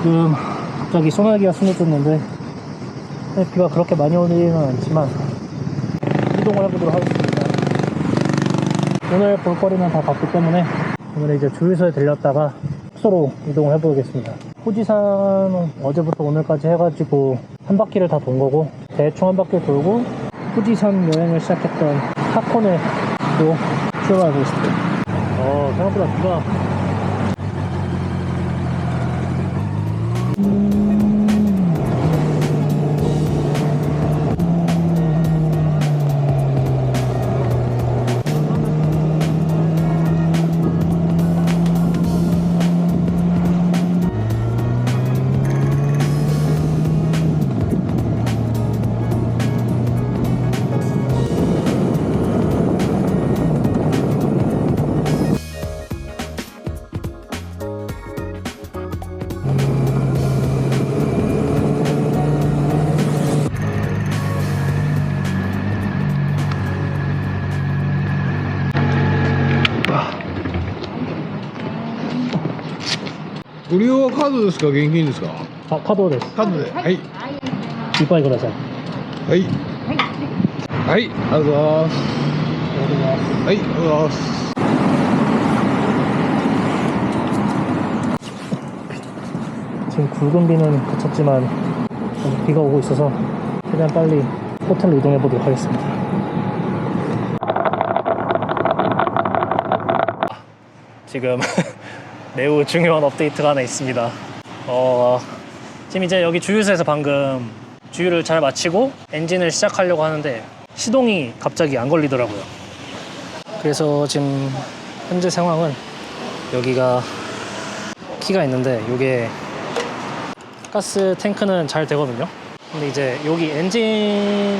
지금 갑자기 소나기가 쏟아졌는데 비가 그렇게 많이 오지는 않지만 이동을 해보도록 하겠습니다. 오늘 볼거리는 다 봤기 때문에 오늘 이제 주유소에 들렸다가 숙소로 이동을 해보겠습니다. 후지산 어제부터 오늘까지 해가지고 한 바퀴를 다 돈 거고, 대충 한 바퀴 돌고 후지산 여행을 시작했던 하코네로 출발해보겠습니다. 생각보다 비가ご利用はカードですか、現金ですか。カードです。カードで、はい。いっぱいください。はい。はい。ありがとうございます。はい、ありがとうございます。지금 굵은 비는 그쳤지만 비가 오고 있어서 최대한 빨리 호텔로 이동해 보도록 하겠습니다. 지금 매우 중요한 업데이트가 하나 있습니다. 지금 이제 여기 주유소에서 방금 주유를 잘 마치고 엔진을 시작하려고 하는데 시동이 갑자기 안 걸리더라고요. 그래서 지금 현재 상황은 여기가 키가 있는데 이게 가스 탱크는 잘 되거든요. 근데 이제 여기 엔진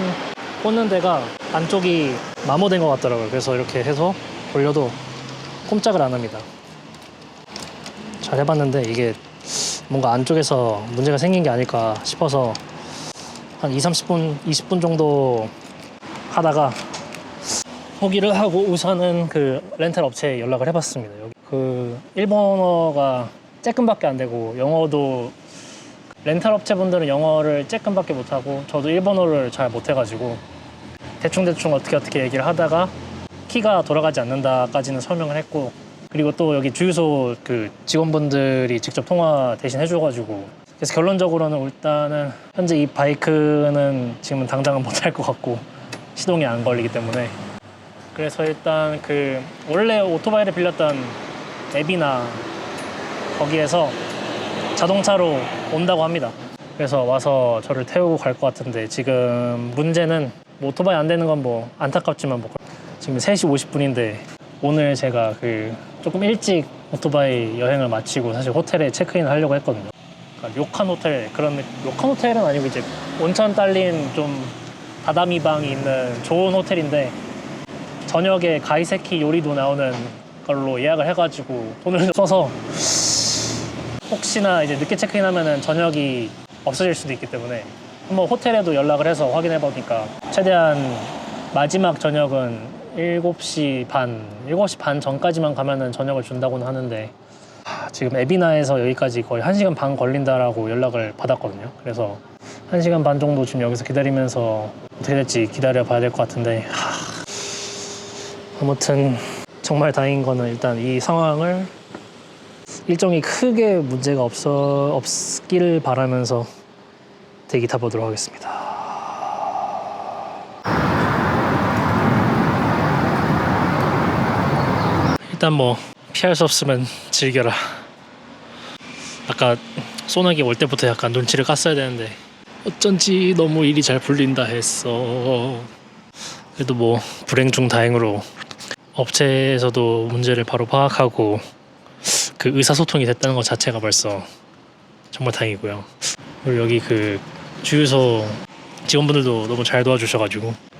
꽂는 데가 안쪽이 마모된 것 같더라고요. 그래서 이렇게 해서 돌려도 꼼짝을 안 합니다. 잘 해봤는데 이게 뭔가 안쪽에서 문제가 생긴 게 아닐까 싶어서 한 20-30분, 20분 정도 하다가 포기를 하고 우선은 그 렌탈 업체에 연락을 해봤습니다. 여기 그 일본어가 쬐끔밖에 안 되고, 영어도 렌탈 업체 분들은 영어를 쬐끔밖에 못하고 저도 일본어를 잘 못해가지고 대충 어떻게 얘기를 하다가 키가 돌아가지 않는다까지는 설명을 했고, 그리고 또 여기 주유소 그 직원분들이 직접 통화 대신 해줘가지고, 그래서 결론적으로는 일단은 현재 이 바이크는 지금은 당장은 못할 것 같고 시동이 안 걸리기 때문에, 그래서 일단 그 원래 오토바이를 빌렸던 앱이나 거기에서 자동차로 온다고 합니다. 그래서 와서 저를 태우고 갈 것 같은데, 지금 문제는 뭐 오토바이 안 되는 건 뭐 안타깝지만 뭐 지금 3시 50분인데 오늘 제가 그 조금 일찍 오토바이 여행을 마치고 사실 호텔에 체크인을 하려고 했거든요. 그러니까 료칸 호텔, 그런 료칸 호텔은 아니고 이제 온천 딸린 좀 다다미 방이 있는 좋은 호텔인데 저녁에 가이세키 요리도 나오는 걸로 예약을 해가지고 돈을 써서 혹시나 이제 늦게 체크인하면은 저녁이 없어질 수도 있기 때문에 한번 호텔에도 연락을 해서 확인해 보니까 최대한 마지막 저녁은 7시 반 전까지만 가면은 저녁을 준다고는 하는데, 지금 에비나에서 여기까지 거의 1시간 반 걸린다라고 연락을 받았거든요. 그래서 1시간 반 정도 지금 여기서 기다리면서 어떻게 될지 기다려 봐야 될 것 같은데, 아무튼 정말 다행인 거는 일단 이 상황을 일정이 크게 문제가 없기를 바라면서 대기 타보도록 하겠습니다. 일단 뭐 피할 수 없으면 즐겨라. 아까 소나기 올 때부터 약간 눈치를 깠어야 되는데 어쩐지 너무 일이 잘 풀린다 했어. 그래도 뭐 불행 중 다행으로 업체에서도 문제를 바로 파악하고 그 의사소통이 됐다는 것 자체가 벌써 정말 다행이고요. 그리고 여기 그 주유소 직원분들도 너무 잘 도와주셔가지고,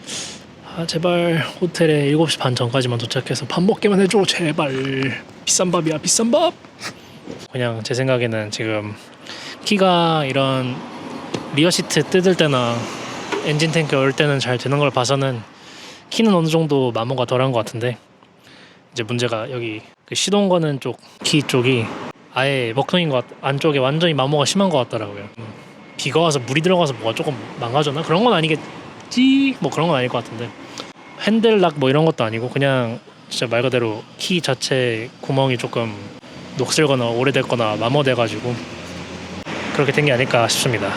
제발 호텔에 7시 반 전까지만 도착해서 밥 먹게만 해줘, 제발. 비싼 밥이야, 비싼 밥. 그냥 제 생각에는 지금 키가 이런 리어 시트 뜯을 때나 엔진 탱크 열 때는 잘 되는 걸 봐서는 키는 어느 정도 마모가 덜한 것 같은데, 이제 문제가 여기 그 시동 거는 쪽 키 쪽이 아예 먹통인 것 안쪽에 완전히 마모가 심한 것 같더라고요. 비가 와서 물이 들어가서 뭐가 조금 망가졌나? 그런 건 아니겠지? 뭐 그런 건 아닐 것 같은데 핸들락 뭐 이런 것도 아니고 그냥 진짜 말 그대로 키 자체 구멍이 조금 녹슬거나 오래됐거나 마모돼가지고 그렇게 된 게 아닐까 싶습니다.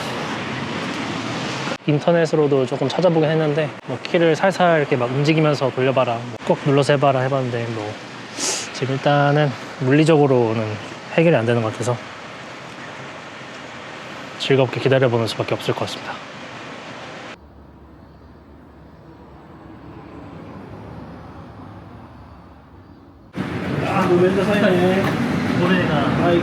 인터넷으로도 조금 찾아보긴 했는데 뭐 키를 살살 이렇게 막 움직이면서 돌려봐라, 뭐꼭 눌러서 해봐라 해봤는데 뭐 지금 일단은 물리적으로는 해결이 안 되는 것 같아서 즐겁게 기다려보는 수밖에 없을 것 같습니다.ごめんなさいね。 노래가 はい。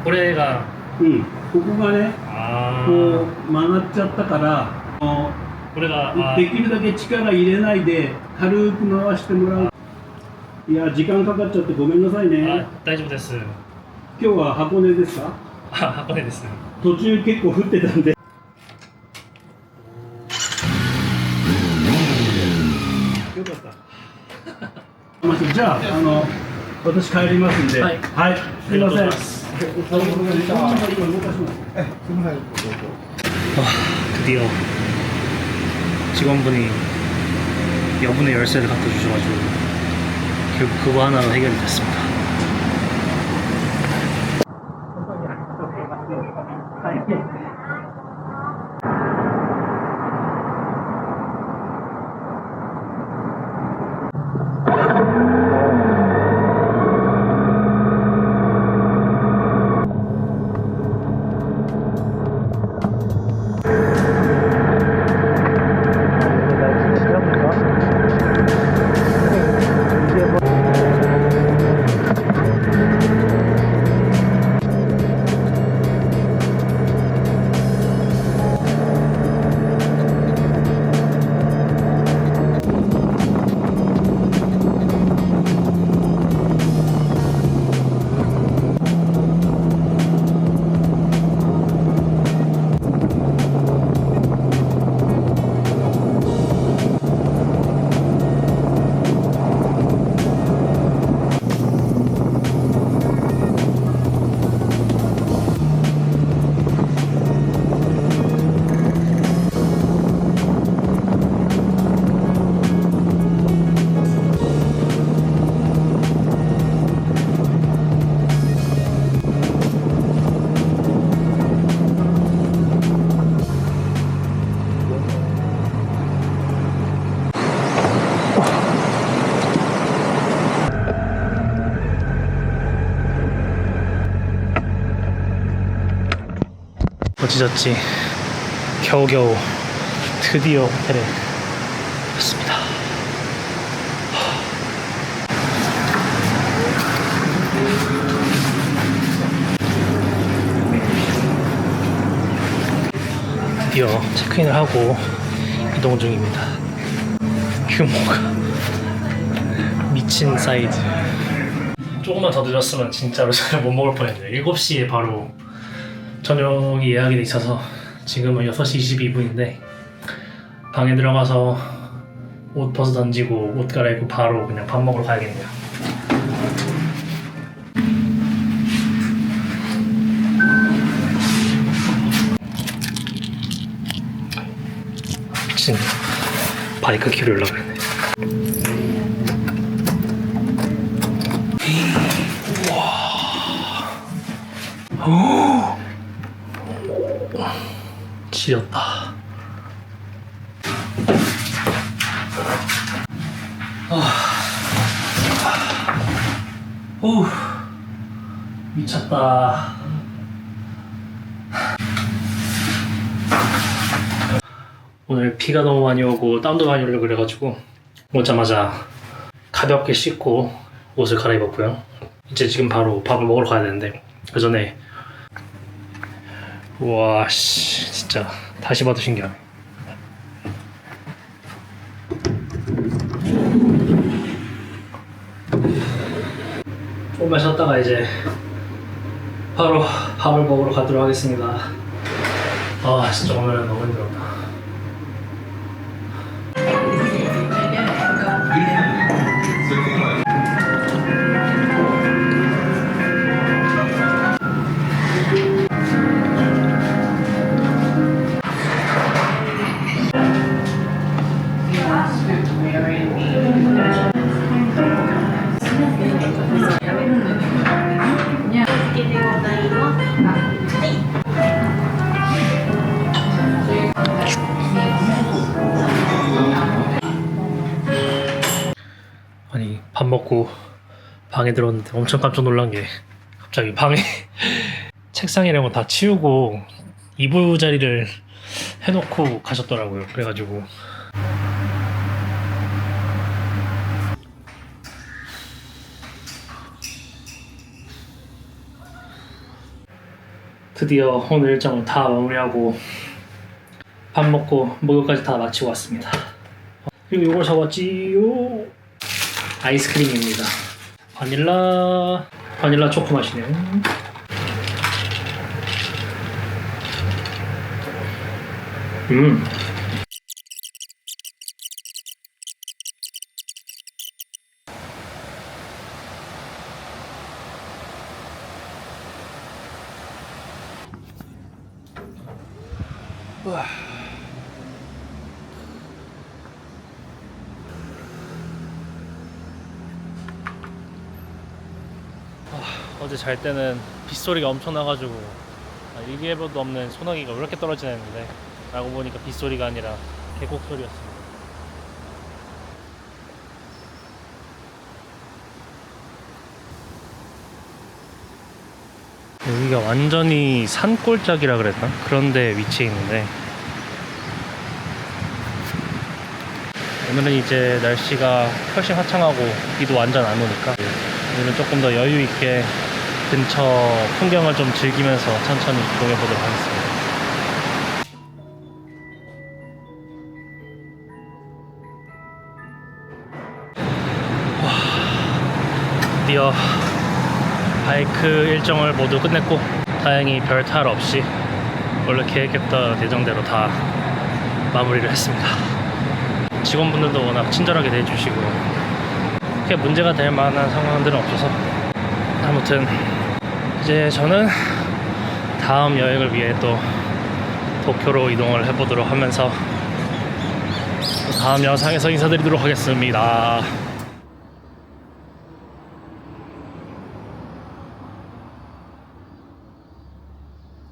노래가 うん。ここがね、 아 こう曲がっちゃったから、노래가 できるだけ力入れないで軽く回してもらう。いや、時間かかっちゃってごめんなさいね。大丈夫です。今日は箱根ですか？箱根です。途中結構降ってたんで。よかった。じゃあ、私帰りますんで。はい。はい。すいません。 드디어 직원분이 여분의 열쇠를 갖다 주셔가지고 결국 그거 하나로 해결이 됐습니다. 어찌저찌 겨우겨우 드디어 호텔에 왔습니다. 드디어 체크인을 하고 이동 중입니다. 규모가 미친 사이즈. 조금만 더 늦었으면 진짜로 저녁 못 먹을 뻔했네요. 7시에 바로 저녁이 예약이 돼 있어서 지금은 6시 22분인데 방에 들어가서 옷 벗어 던지고 옷 갈아입고 바로 그냥 밥 먹으러 가야겠네요. 미친 바이크 키로 연락을 했네. 우와. 지렸다. 오, 미쳤다. 오늘 비가 너무 많이 오고 땀도 많이 오려고 그래가지고 오자마자 가볍게 씻고 옷을 갈아입었고요. 이제 지금 바로 밥을 먹으러 가야 되는데 그 전에 우와 씨 진짜 다시 봐도 신기하네. 조금만 쉬었다가 이제 바로 밥을 먹으러 가도록 하겠습니다. 아 진짜 오늘은 너무 힘들었다. 아니 밥 먹고 방에 들어왔는데 엄청 깜짝 놀란 게 갑자기 방에 책상이랑 거 다 치우고 이불자리를 해놓고 가셨더라고요. 그래가지고 드디어 오늘 일정을 다 마무리하고 밥 먹고 목욕까지 다 마치고 왔습니다. 그리고 이걸 사왔지요. 아이스크림입니다. 바닐라 초코 맛이네요. 어제 잘 때는 빗소리가 엄청 나가지고 일기예보도 없는 소나기가 왜 이렇게 떨어지나 했는데 알고 보니까 빗소리가 아니라 계곡 소리였습니다. 여기가 완전히 산골짜기라 그랬나? 그런데 위치해 있는데 오늘은 이제 날씨가 훨씬 화창하고 비도 완전 안 오니까 오늘은 조금 더 여유 있게 근처 풍경을 좀 즐기면서 천천히 이동해 보도록 하겠습니다. 드디어 바이크 일정을 모두 끝냈고 다행히 별 탈 없이 원래 계획했던 예정대로 다 마무리를 했습니다. 직원분들도 워낙 친절하게 대해주시고 크게 문제가 될 만한 상황들은 없어서 아무튼 이제 저는 다음 여행을 위해 또 도쿄로 이동을 해보도록 하면서 다음 영상에서 인사드리도록 하겠습니다.